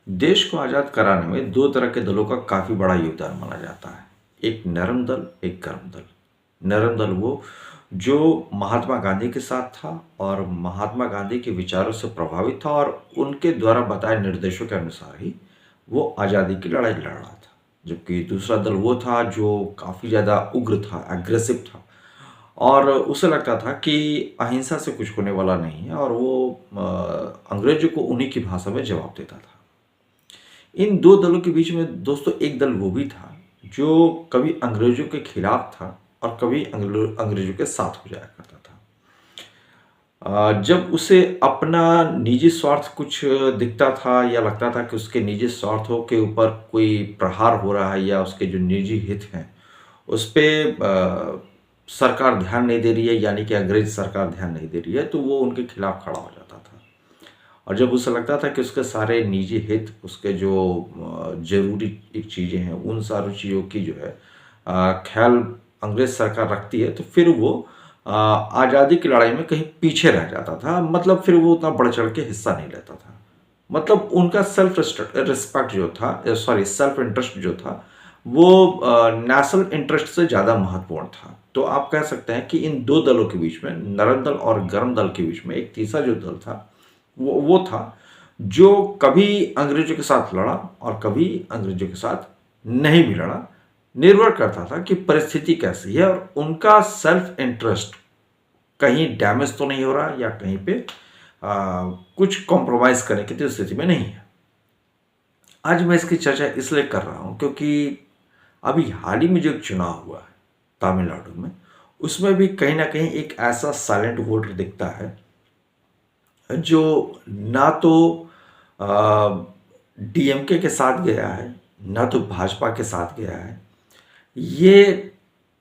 देश को आज़ाद कराने में दो तरह के दलों का काफ़ी बड़ा योगदान माना जाता है। एक नरम दल, एक गर्म दल। नरम दल वो जो महात्मा गांधी के साथ था और महात्मा गांधी के विचारों से प्रभावित था और उनके द्वारा बताए निर्देशों के अनुसार ही वो आज़ादी की लड़ाई लड़ रहा था। जबकि दूसरा दल वो था जो काफ़ी ज़्यादा उग्र था, एग्रेसिव था और उसे लगता था कि अहिंसा से कुछ होने वाला नहीं है और वो अंग्रेजों को उन्हीं की भाषा में जवाब देता था। इन दो दलों के बीच में दोस्तों एक दल वो भी था जो कभी अंग्रेजों के खिलाफ था और कभी अंग्रेजों के साथ हो जाया करता था। जब उसे अपना निजी स्वार्थ कुछ दिखता था या लगता था कि उसके निजी स्वार्थों के ऊपर कोई प्रहार हो रहा है या उसके जो निजी हित हैं उस पे सरकार ध्यान नहीं दे रही है, यानी कि अंग्रेज सरकार ध्यान नहीं दे रही है, तो वो उनके खिलाफ खड़ा हो जाता था। और जब उसे लगता था कि उसके सारे निजी हित, उसके जो ज़रूरी एक चीज़ें हैं, उन सारी चीज़ों की जो है ख़्याल अंग्रेज़ सरकार रखती है, तो फिर वो आज़ादी की लड़ाई में कहीं पीछे रह जाता था। मतलब फिर वो उतना बढ़-चढ़ के हिस्सा नहीं लेता था। मतलब उनका सेल्फ रिस्पेक्ट जो था, सॉरी सेल्फ इंटरेस्ट जो था, वो नेशनल इंटरेस्ट से ज़्यादा महत्वपूर्ण था। तो आप कह सकते हैं कि इन दो दलों के बीच में, नरम दल और गर्म दल के बीच में एक तीसरा जो दल था वो था जो कभी अंग्रेजों के साथ लड़ा और कभी अंग्रेजों के साथ नहीं भी लड़ा। निर्भर करता था कि परिस्थिति कैसी है और उनका सेल्फ इंटरेस्ट कहीं डैमेज तो नहीं हो रहा या कहीं पे कुछ कॉम्प्रोमाइज करने की तो स्थिति में नहीं है। आज मैं इसकी चर्चा इसलिए कर रहा हूं क्योंकि अभी हाल ही में जो एक चुनाव हुआ है तमिलनाडु में, उसमें भी कहीं ना कहीं एक ऐसा साइलेंट वोटर दिखता है जो ना तो डीएमके के साथ गया है, ना तो भाजपा के साथ गया है, ये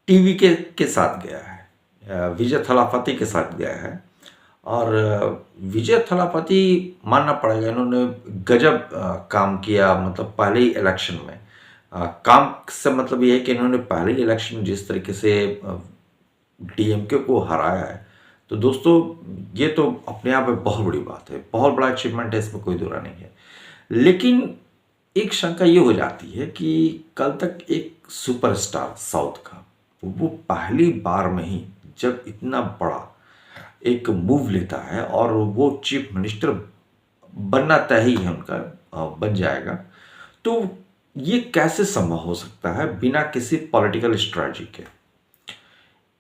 टीवी के साथ गया है, विजय थलापति के साथ गया है। और विजय थलापति मानना पड़ेगा, इन्होंने गजब काम किया। मतलब पहले ही इलेक्शन में काम से मतलब ये है कि इन्होंने पहले ही इलेक्शन में जिस तरीके से डीएमके को हराया है, तो दोस्तों ये तो अपने आप में बहुत बड़ी बात है, बहुत बड़ा अचीवमेंट है, इसमें कोई दोहरा नहीं है। लेकिन एक शंका ये हो जाती है कि कल तक एक सुपरस्टार साउथ का, वो पहली बार में ही जब इतना बड़ा एक मूव लेता है और वो चीफ मिनिस्टर बनना तय ही है उनका, बन जाएगा, तो ये कैसे संभव हो सकता है बिना किसी पॉलिटिकल स्ट्रेटजी के।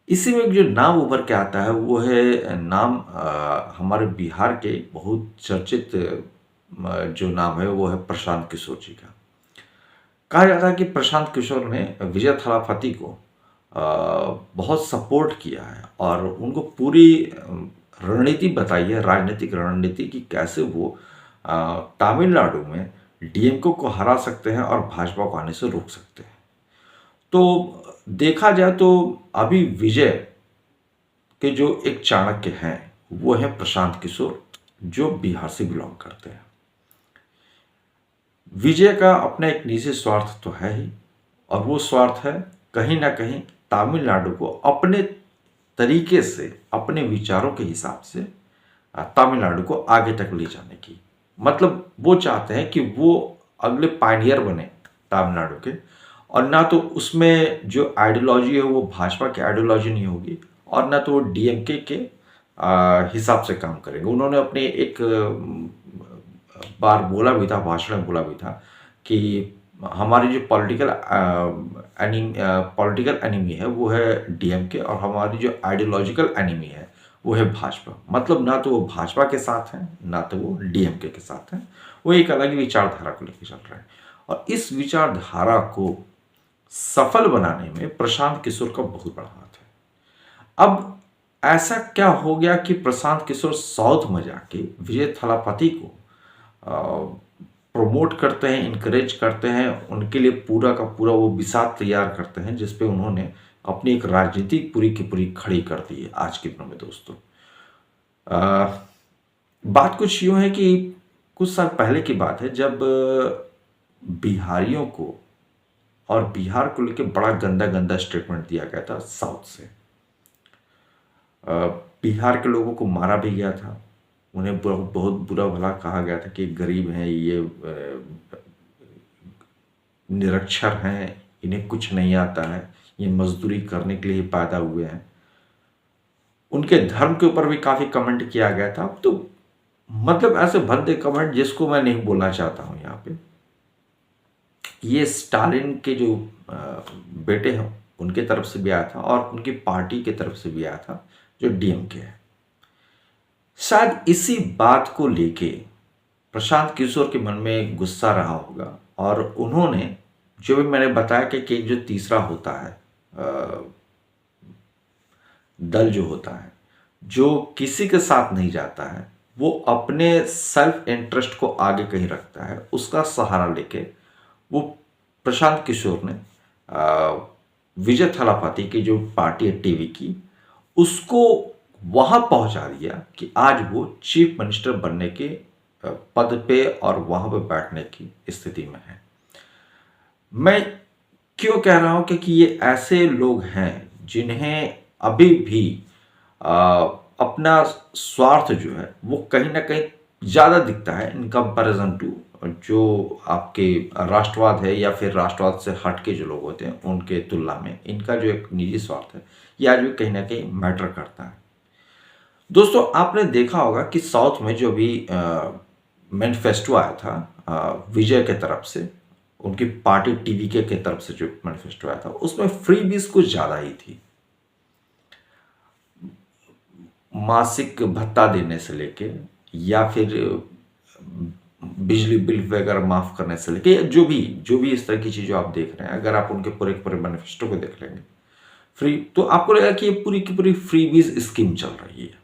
इसी में जो नाम उभर के आता है वो है नाम हमारे बिहार के बहुत चर्चित जो नाम है वो है प्रशांत किशोर जी का। कहा जाता है कि प्रशांत किशोर ने विजय थालापति को बहुत सपोर्ट किया है और उनको पूरी रणनीति बताई है, राजनीतिक रणनीति, कि कैसे वो तमिलनाडु में डीएमके को हरा सकते हैं और भाजपा को आने से रोक सकते हैं। तो देखा जाए तो अभी विजय के जो एक चाणक्य हैं वो है प्रशांत किशोर, जो बिहार से बिलोंग करते हैं। विजय का अपना एक निजी स्वार्थ तो है ही, और वो स्वार्थ है कहीं ना कहीं तमिलनाडु को अपने तरीके से, अपने विचारों के हिसाब से तमिलनाडु को आगे तक ले जाने की। मतलब वो चाहते हैं कि वो अगले पायनियर बने तमिलनाडु के, और ना तो उसमें जो आइडियोलॉजी है वो भाजपा की आइडियोलॉजी नहीं होगी और ना तो वो डीएमके के हिसाब से काम करेंगे। उन्होंने अपने एक बार बोला भी था, भाषण में बोला भी था कि हमारी जो पॉलिटिकल एनिमी है वो है डीएमके और हमारी जो आइडियोलॉजिकल एनिमी है वो है भाजपा। मतलब ना तो वो भाजपा के साथ हैं ना तो वो डीएमके के साथ हैं, वो एक अलग ही विचारधारा को लेकर चल रहे हैं। और इस विचारधारा को सफल बनाने में प्रशांत किशोर का बहुत बड़ा हाथ है। अब ऐसा क्या हो गया कि प्रशांत किशोर साउथ में जाके विजय थलापति को प्रमोट करते हैं, इनकरेज करते हैं, उनके लिए पूरा का पूरा वो बिसात तैयार करते हैं जिस पे उन्होंने अपनी एक राजनीति पूरी की पूरी खड़ी कर दी है आज के दिनों में। दोस्तों बात कुछ यूँ है कि कुछ साल पहले की बात है जब बिहारियों को और बिहार को लेकर बड़ा गंदा गंदा स्टेटमेंट दिया गया था साउथ से। बिहार के लोगों को मारा भी गया था, उन्हें बहुत बुरा भला कहा गया था कि गरीब हैं, ये निरक्षर हैं, इन्हें कुछ नहीं आता है, ये मजदूरी करने के लिए ही पैदा हुए हैं। उनके धर्म के ऊपर भी काफ़ी कमेंट किया गया था। तो मतलब ऐसे भद्दे कमेंट जिसको मैं नहीं बोलना चाहता हूँ यहाँ पे। ये स्टालिन के जो बेटे हैं उनके तरफ से भी आया था और उनकी पार्टी के तरफ से भी आया था, जो डीएमके है। शायद इसी बात को लेके प्रशांत किशोर के मन में गुस्सा रहा होगा और उन्होंने, जो भी मैंने बताया कि जो तीसरा होता है दल जो होता है, जो किसी के साथ नहीं जाता है, वो अपने सेल्फ इंटरेस्ट को आगे कहीं रखता है, उसका सहारा लेके वो प्रशांत किशोर ने विजय थलापति की जो पार्टी है टीवी की, उसको वहां पहुंचा दिया कि आज वो चीफ मिनिस्टर बनने के पद पे और वहां पे बैठने की स्थिति में है। मैं क्यों कह रहा हूं, क्योंकि ये ऐसे लोग हैं जिन्हें अभी भी अपना स्वार्थ जो है वो कहीं ना कहीं ज़्यादा दिखता है इन कंपैरिजन टू जो आपके राष्ट्रवाद है या फिर राष्ट्रवाद से हट के जो लोग होते हैं उनके तुलना में इनका जो एक निजी स्वार्थ है ये आज भी कहीं ना कहीं मैटर करता है। दोस्तों, आपने देखा होगा कि साउथ में जो भी मैनिफेस्टो आया था विजय के तरफ से, उनकी पार्टी टीवीके के तरफ से जो मैनिफेस्टो आया था, उसमें फ्रीबीज कुछ ज़्यादा ही थी। मासिक भत्ता देने से लेके या फिर बिजली बिल वगैरह माफ़ करने से लेके जो भी इस तरह की चीज़ें आप देख रहे हैं, अगर आप उनके पूरे मैनिफेस्टो को देख लेंगे फ्री, तो आपको लगेगा कि ये पूरी की पूरी फ्रीबीज स्कीम चल रही है।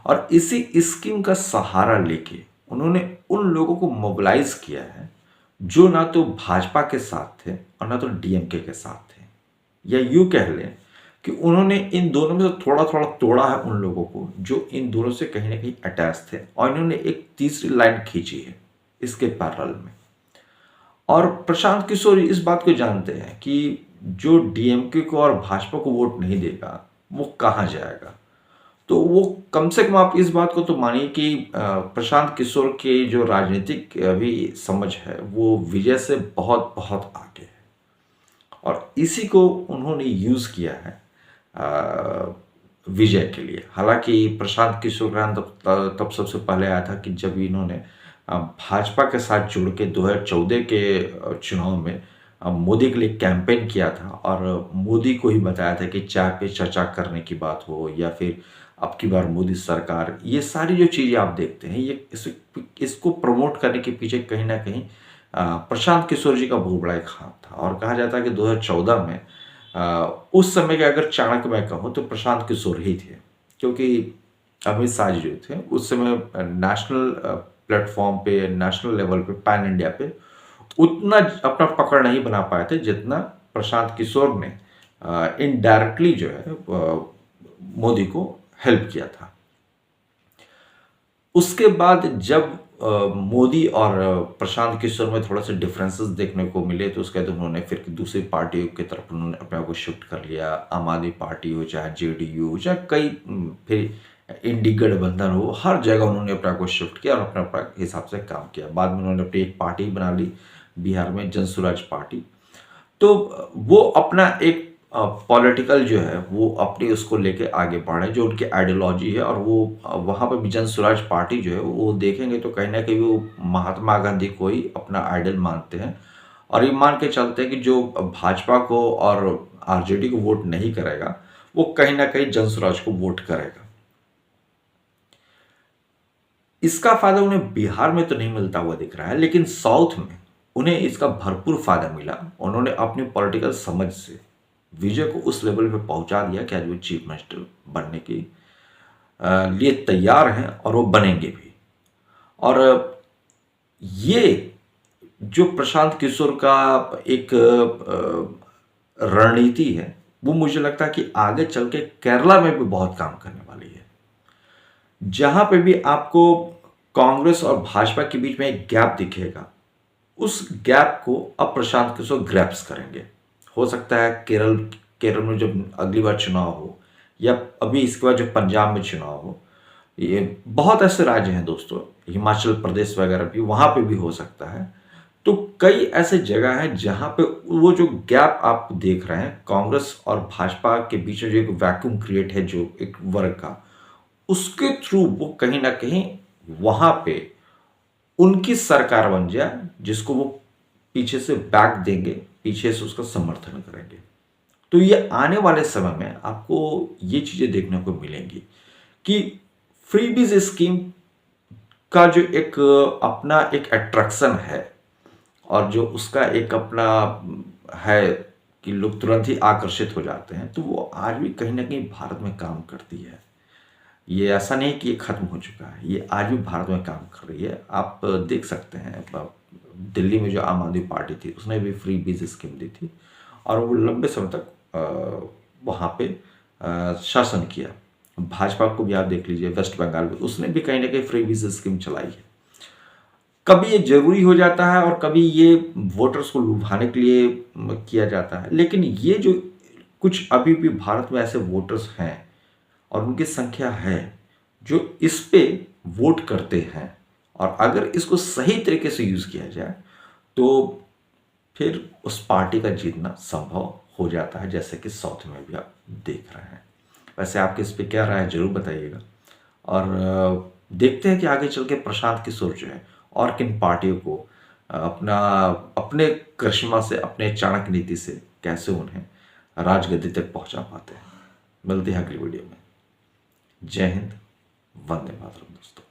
और इसी स्कीम का सहारा लेके उन्होंने उन लोगों को मोबिलाइज किया है जो ना तो भाजपा के साथ थे और ना तो डीएमके के साथ थे, या यूं कह लें कि उन्होंने इन दोनों में से थोड़ा थोड़ा तोड़ा है उन लोगों को जो इन दोनों से कहीं ना कहीं अटैच थे, और इन्होंने एक तीसरी लाइन खींची है इसके पैरेलल में। और प्रशांत किशोर इस बात को जानते हैं कि जो डीएमके को और भाजपा को वोट नहीं देगा वो कहाँ जाएगा। तो वो कम से कम आप इस बात को तो मानिए कि प्रशांत किशोर के जो राजनीतिक अभी समझ है वो विजय से बहुत बहुत आगे है, और इसी को उन्होंने यूज़ किया है विजय के लिए। हालांकि प्रशांत किशोर का तब सबसे पहले आया था कि जब इन्होंने भाजपा के साथ जुड़ के 2014 के चुनाव में मोदी के लिए कैंपेन किया था और मोदी को ही बताया था कि चाय पे चर्चा करने की बात हो या फिर अब की बार मोदी सरकार, ये सारी जो चीज़ें आप देखते हैं ये इसको प्रमोट करने के पीछे कहीं ना कहीं प्रशांत किशोर जी का बहुत बड़ा एक हाथ था। और कहा जाता है कि 2014 में उस समय के अगर चाणक्य मैं कहूँ तो प्रशांत किशोर ही थे, क्योंकि अमित शाह जी जो थे उस समय नेशनल प्लेटफॉर्म पे, नेशनल लेवल पे, पैन इंडिया पे उतना अपना पकड़ नहीं बना पाए थे जितना प्रशांत किशोर ने इनडायरेक्टली जो है मोदी को हेल्प किया था। उसके बाद जब मोदी और प्रशांत किशोर में थोड़ा सा डिफरेंसेस देखने को मिले तो उसके बाद उन्होंने फिर दूसरी पार्टियों की तरफ उन्होंने अपने आप को शिफ्ट कर लिया। आम आदमी पार्टी हो, चाहे जेडीयू हो, चाहे कई फिर इंडी गठबंधन हो, हर जगह उन्होंने अपने आप को शिफ्ट किया और अपने हिसाब से काम किया। बाद में उन्होंने अपनी एक पार्टी बना ली बिहार में, जन स्वराज पार्टी। तो वो अपना एक पॉलिटिकल जो है वो अपनी उसको लेके आगे बढ़े, जो उनकी आइडियोलॉजी है। और वो वहाँ पर भी जन स्वराज पार्टी जो है वो देखेंगे तो कहीं ना कहीं वो महात्मा गांधी को ही अपना आइडल मानते हैं और ये मान के चलते हैं कि जो भाजपा को और आरजेडी को वोट नहीं करेगा वो कहीं ना कहीं जन स्वराज को वोट करेगा। इसका फायदा उन्हें बिहार में तो नहीं मिलता हुआ दिख रहा है, लेकिन साउथ में उन्हें इसका भरपूर फायदा मिला। उन्होंने अपनी पॉलिटिकल समझ से विजय को उस लेवल पे पहुंचा दिया कि आज वो चीफ मिनिस्टर बनने के लिए तैयार हैं और वो बनेंगे भी। और ये जो प्रशांत किशोर का एक रणनीति है वो मुझे लगता है कि आगे चल के केरला में भी बहुत काम करने वाली है। जहां पे भी आपको कांग्रेस और भाजपा के बीच में एक गैप दिखेगा, उस गैप को अब प्रशांत किशोर ग्रैप्स करेंगे। हो सकता है केरल में जब अगली बार चुनाव हो या अभी इसके बाद जो पंजाब में चुनाव हो, ये बहुत ऐसे राज्य हैं दोस्तों, हिमाचल प्रदेश वगैरह भी, वहाँ पे भी हो सकता है। तो कई ऐसे जगह हैं जहाँ पे वो जो गैप आप देख रहे हैं कांग्रेस और भाजपा के बीच में, जो एक वैक्यूम क्रिएट है जो एक वर्ग का, उसके थ्रू वो कहीं ना कहीं वहां पे उनकी सरकार बन जाए, जिसको वो पीछे से बैक देंगे, पीछे से उसका समर्थन करेंगे। तो ये आने वाले समय में आपको ये चीजें देखने को मिलेंगी कि फ्रीबीज स्कीम का जो एक अपना एक अट्रैक्शन है, और जो उसका एक अपना है कि लोग तुरंत ही आकर्षित हो जाते हैं, तो वो आज भी कहीं ना कहीं भारत में काम करती है। ये ऐसा नहीं कि ये खत्म हो चुका है, ये आज भी भारत में काम कर रही है। आप देख सकते हैं दिल्ली में जो आम आदमी पार्टी थी उसने भी फ्री बीज स्कीम दी थी, और वो लंबे समय तक वहाँ पे शासन किया। भाजपा को भी आप देख लीजिए, वेस्ट बंगाल में उसने भी कहीं ना कहीं फ्री बीज स्कीम चलाई है। कभी ये जरूरी हो जाता है और कभी ये वोटर्स को लुभाने के लिए किया जाता है, लेकिन ये जो कुछ अभी भी भारत में ऐसे वोटर्स हैं और उनकी संख्या है जो इस पे वोट करते हैं, और अगर इसको सही तरीके से यूज किया जाए तो फिर उस पार्टी का जीतना संभव हो जाता है, जैसे कि साउथ में भी आप देख रहे हैं। वैसे आपके इस पे क्या राय है जरूर बताइएगा, और देखते हैं कि आगे चल के प्रशांत किशोर जो है और किन पार्टियों को अपना अपने करिश्मा से, अपने चाणक्य नीति से कैसे उन्हें राजगद्दी तक पहुंचा पाते हैं। मिलते हैं अगली वीडियो में। जय हिंद, वंदे मातरम दोस्तों।